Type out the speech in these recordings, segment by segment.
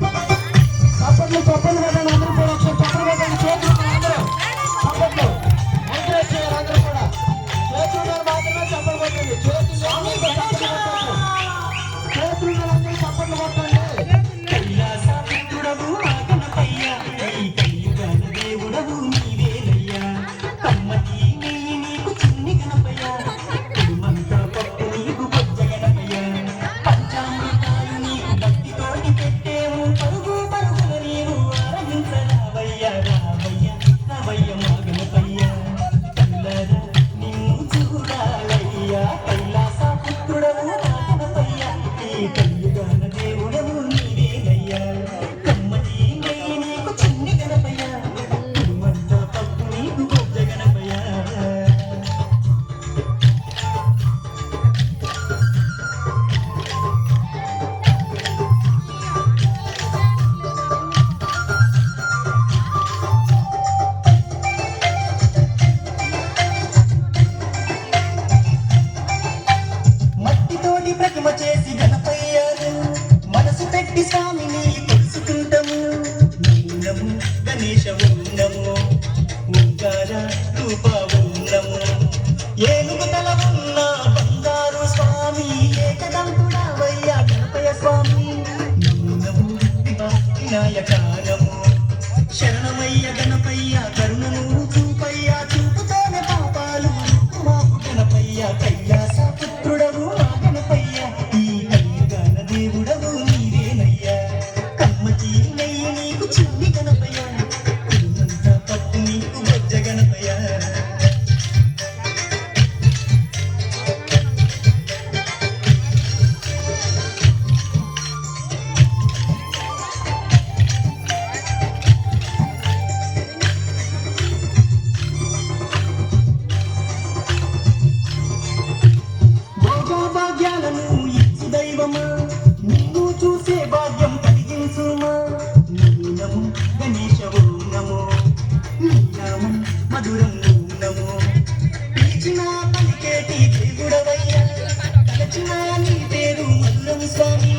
చప్పట్లు చప్పట్లు పెట్టండి అందరూ కూడా ఒకసారి చప్పట్లు పెట్టండి చేతులు అందరూ చప్పట్లు ఎంకరేజ్ చేయాలి అందరూ కూడా చేతులు మాత్రమే చప్పట్లు పెట్టండి చేతులు అందరూ చప్పట్లు కొట్టండి ప్రతిమ చేసి గణపయ్యాను మనసు పెట్టి స్వామిని తెలుసుకుంటాము నము గణేశ ఉన్నము ఓంకార రూప ఉన్నము ఏనుగు తల ఉన్న బంగారు స్వామి ఏకదంతుడవయ్యా గణపయ్య స్వామి నము వినాయక నము శరణమయ్య గణపయ్య కరుణను చూపయ్యా చూపుతోనే పాపాలు మాకు గణపయ్య కైలాస పుత్రుడవు నిన్ను చూసే భాగ్యం కలిగించుమా నమో గణేశ నమో నామం మధురం నమో పిలిచిన పలికేటి దేవుడవయ్యా తలచిన నీ పేరు మధురం స్వామి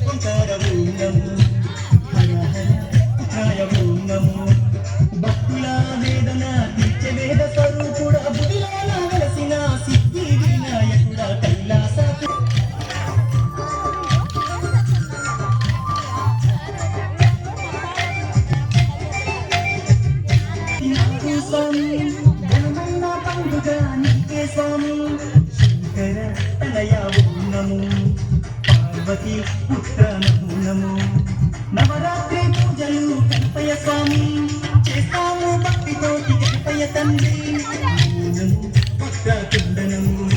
ఓంకారము నమో హర హర పుత్రాయము నమో భక్తుల వేదన తీర్చే వేద స్వరూపుడ బుడిలో వెలసిన సిద్ధి వినాయకుడ కైలాస స్వామి ఘనమైన పండుగ నీకే స్వామి శంకర తనయ నమో పార్వతి పుత్ర నమో నవరాత్రి పూజలు గణపయ్య స్వామి చేస్తాము భక్తితోటి గణపయ్య తండ్రి పుత్ర కుండనము